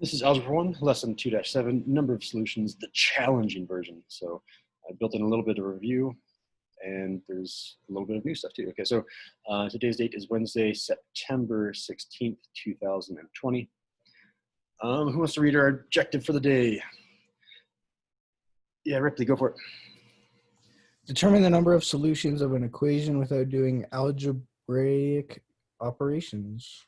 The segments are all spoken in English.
This is Algebra 1, Lesson 2-7, number of solutions, the challenging version. So I built in a little bit of review, and there's a little bit of new stuff too. Okay, so today's date is Wednesday, September 16th, 2020. Who wants to read our objective for the day? Yeah, Ripley, go for it. Determine the number of solutions of an equation without doing algebraic operations.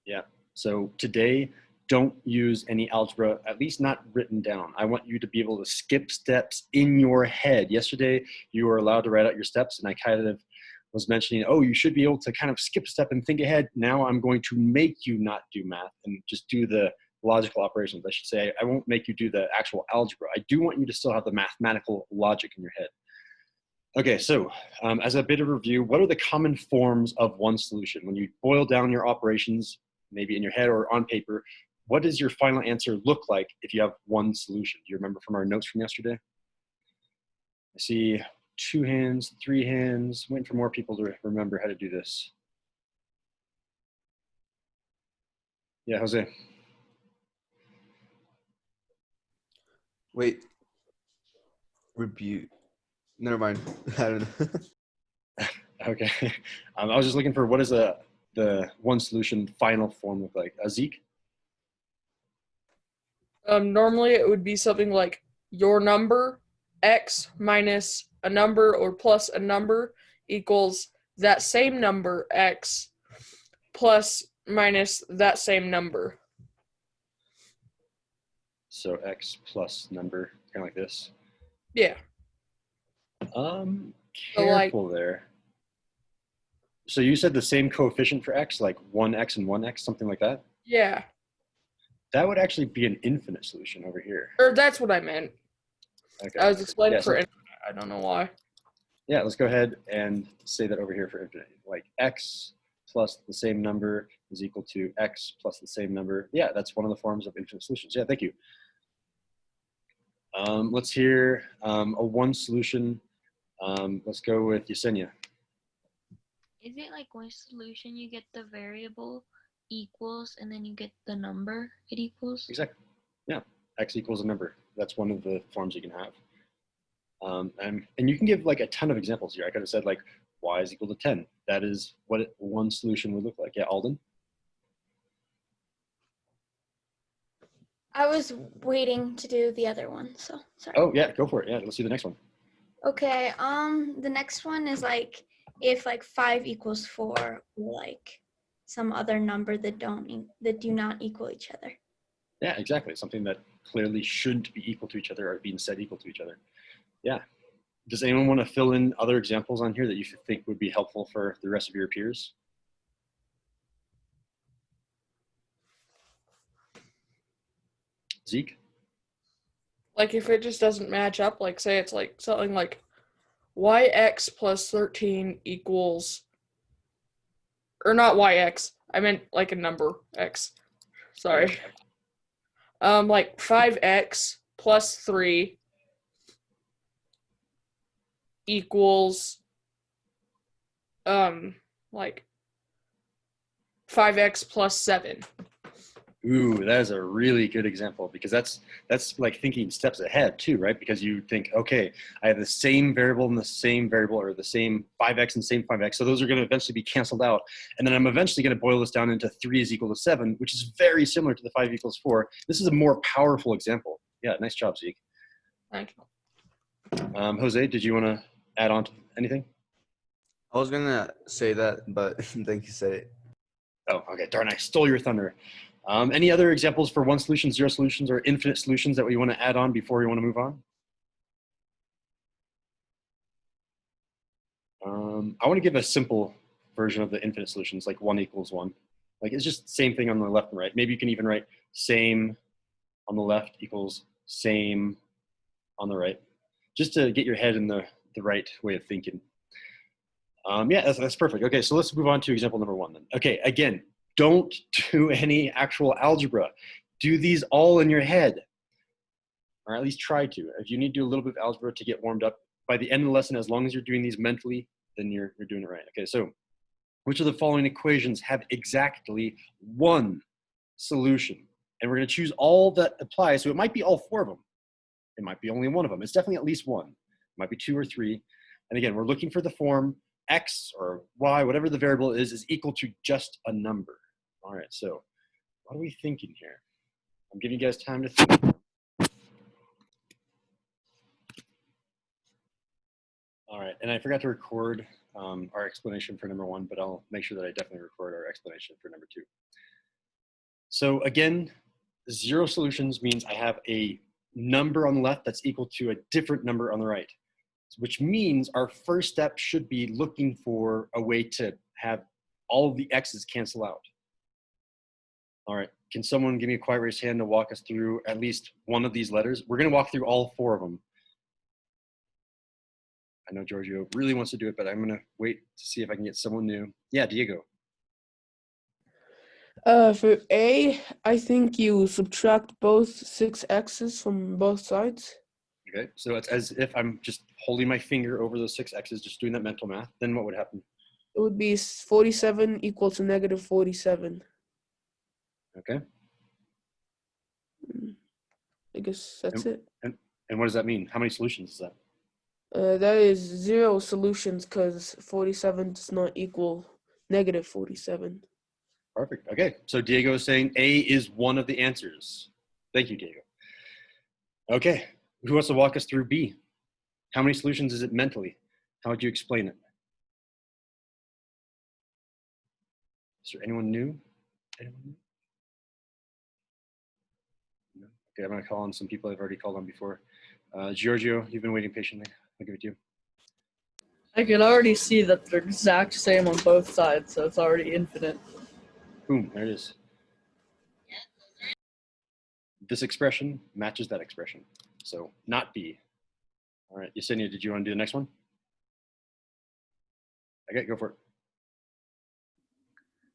Yeah, so today, don't use any algebra, at least not written down. I want you to be able to skip steps in your head. Yesterday, you were allowed to write out your steps, and I kind of was mentioning, oh, you should be able to kind of skip a step and think ahead. Now I'm going to make you not do math and just do the logical operations. I should say, I won't make you do the actual algebra. I do want you to still have the mathematical logic in your head. Okay, so as a bit of review, what are the common forms of one solution? When you boil down your operations, maybe in your head or on paper, what does your final answer look like if you have one solution? Do you remember from our notes from yesterday? I see 2 hands, 3 hands, waiting for more people to remember how to do this. Yeah, Jose. Wait. Rebuke. Never mind. I don't know. Okay. I was just looking for what is the one solution final form look like? Zeke? Normally it would be something like your number, x minus a number or plus a number equals that same number, x, plus minus that same number. So x plus number, kind of like this. Yeah. Careful there. So you said the same coefficient for x, like 1x and 1x, something like that? Yeah. That would actually be an infinite solution over here. Or that's what I meant. Okay. I was explaining for so, infinite. I don't know why. Yeah, let's go ahead and say that over here for infinite. Like x plus the same number is equal to x plus the same number. Yeah, that's one of the forms of infinite solutions. Yeah, thank you. Let's hear a one solution. Let's go with Yesenia. Is it like one solution you get the variable equals and then you get the number it equals? Exactly. Yeah, x equals a number. That's one of the forms you can have. And you can give like a ton of examples here. I could have said like y is equal to 10. That is what one solution would look like. Yeah, Alden? I was waiting to do the other one, so sorry. Oh, yeah, go for it. Yeah, let's do the next one. Okay, the next one is like if like 5 equals 4 or like some other number that do not equal each other. Yeah, exactly. Something that clearly shouldn't be equal to each other or being said equal to each other. Yeah. Does anyone want to fill in other examples on here that you think would be helpful for the rest of your peers? Zeke? Like if it just doesn't match up, like say it's like something like yx plus 13 equals, or not yx, I meant like a number, x. Sorry. Like 5x plus 3 equals like 5x plus 7. Ooh, that is a really good example because that's like thinking steps ahead too, right? Because you think, okay, I have the same variable and the same variable, or the same 5x and same 5x. So those are going to eventually be canceled out. And then I'm eventually going to boil this down into 3 is equal to 7, which is very similar to the 5 equals 4. This is a more powerful example. Yeah, nice job, Zeke. Thank you. Jose, did you want to add on to anything? I was going to say that, but thank you, said it. Oh, okay. Darn, I stole your thunder. Any other examples for one solution, 0 solutions, or infinite solutions that we want to add on before we want to move on? I want to give a simple version of the infinite solutions, like 1 equals 1. Like it's just the same thing on the left and right. Maybe you can even write same on the left equals same on the right, just to get your head in the right way of thinking. Yeah, that's perfect. Okay, so let's move on to example number 1 then. Okay, again, don't do any actual algebra. Do these all in your head, or at least try to. If you need to do a little bit of algebra to get warmed up, by the end of the lesson, as long as you're doing these mentally, then you're doing it right. Okay, so which of the following equations have exactly one solution? And we're going to choose all that apply. So it might be all 4 of them. It might be only one of them. It's definitely at least one. It might be 2 or 3. And again, we're looking for the form x or y, whatever the variable is equal to just a number. All right, so what are we thinking here? I'm giving you guys time to think. All right, and I forgot to record our explanation for number 1, but I'll make sure that I definitely record our explanation for number 2. So again, 0 solutions means I have a number on the left that's equal to a different number on the right, which means our first step should be looking for a way to have all of the x's cancel out. All right, can someone give me a quiet raised hand to walk us through at least one of these letters? We're going to walk through all 4 of them. I know Giorgio really wants to do it, but I'm going to wait to see if I can get someone new. Yeah, Diego. For A, I think you subtract both 6x's from both sides. Okay, so it's as if I'm just holding my finger over those 6 x's, just doing that mental math. Then what would happen? It would be 47 equal to negative 47. Okay. I guess that's it. And what does that mean? How many solutions is that? That is 0 solutions because 47 does not equal negative 47. Perfect. Okay, so Diego is saying A is one of the answers. Thank you, Diego. Okay, who wants to walk us through B? How many solutions is it mentally? How would you explain it? Is there anyone new? Anyone new? No? Okay, I'm going to call on some people I've already called on before. Giorgio, you've been waiting patiently. I'll give it to you. I can already see that they're exact same on both sides, so it's already infinite. Boom, there it is. This expression matches that expression. So not B. All right, Yesenia, did you want to do the next one? Okay, go for it.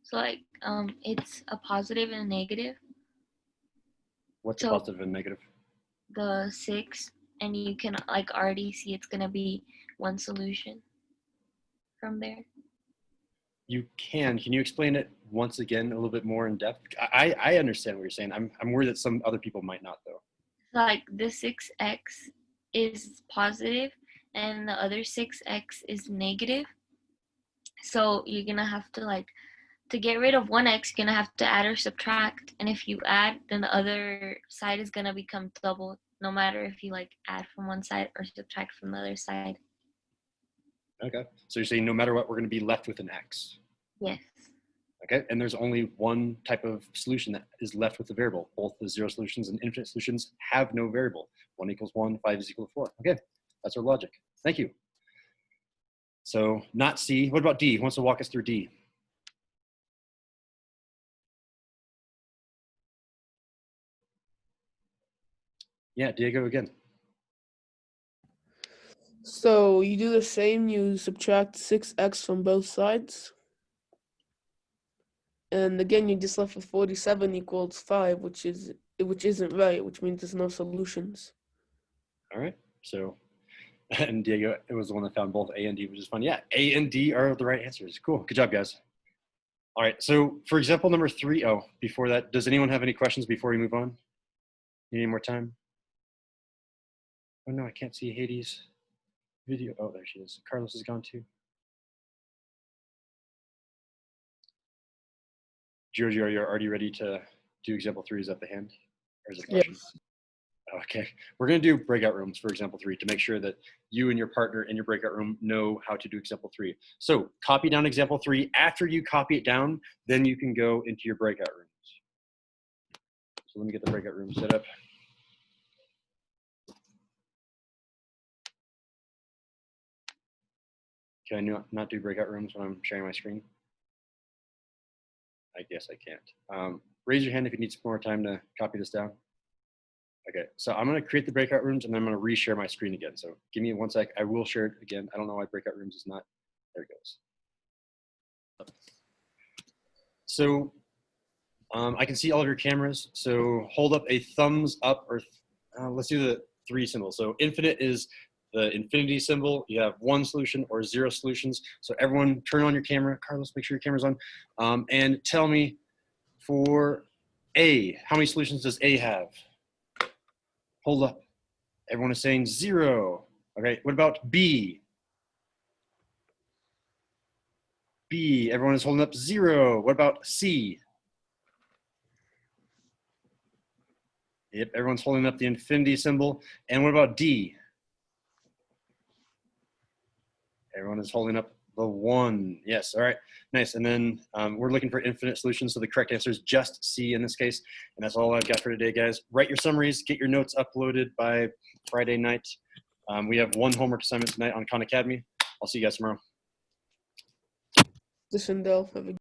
So like it's a positive and a negative. What's the So- positive and negative? The 6, and you can like already see it's gonna be one solution from there. You can. Can you explain it once again a little bit more in depth? I understand what you're saying. I'm worried that some other people might not though. Like the 6x is positive and the other 6x is negative. So you're gonna have to like, to get rid of one x, you're gonna have to add or subtract. And if you add, then the other side is gonna become double, no matter if you like add from one side or subtract from the other side. Okay. So you're saying no matter what, we're going to be left with an x. Yes. Okay. And there's only one type of solution that is left with the variable. Both the 0 solutions and infinite solutions have no variable. 1 equals 1, 5 is equal to 4. Okay. That's our logic. Thank you. So not C. What about D? Who wants to walk us through D? Yeah, Diego again. So you do the same, you subtract 6x from both sides. And again, you're just left with 47 equals 5, which isn't right, which means there's no solutions. All right. So, and Diego, it was the one that found both A and D, which is fun. Yeah, A and D are the right answers. Cool. Good job, guys. All right. So for example, number 3, oh, before that, does anyone have any questions before we move on? Need any more time? Oh no, I can't see Hades' video. Oh, there she is. Carlos is gone too. Giorgio, you're already ready to do example 3. Is that the hand? Or is it a question? Yes. Okay. We're going to do breakout rooms for example 3 to make sure that you and your partner in your breakout room know how to do example 3. So copy down example 3. After you copy it down, then you can go into your breakout rooms. So let me get the breakout room set up. Can I not do breakout rooms when I'm sharing my screen? I guess I can't. Raise your hand if you need some more time to copy this down. Okay, so I'm going to create the breakout rooms and then I'm going to reshare my screen again. So give me 1 sec. I will share it again. I don't know why breakout rooms is not. There it goes. So I can see all of your cameras. So hold up a thumbs up or let's do the 3 symbols. So infinite is the infinity symbol. You have 1 solution or 0 solutions. So everyone turn on your camera. Carlos, make sure your camera's on. And tell me for A, how many solutions does A have? Hold up. Everyone is saying 0. Okay, what about B? B, everyone is holding up 0. What about C? Yep, everyone's holding up the infinity symbol. And what about D? Everyone is holding up the 1. Yes, all right, nice. And then we're looking for infinite solutions, so the correct answer is just C in this case. And that's all I've got for today, guys. Write your summaries, get your notes uploaded by Friday night. We have 1 homework assignment tonight on Khan Academy. I'll see you guys tomorrow. Listen, Dell. Have a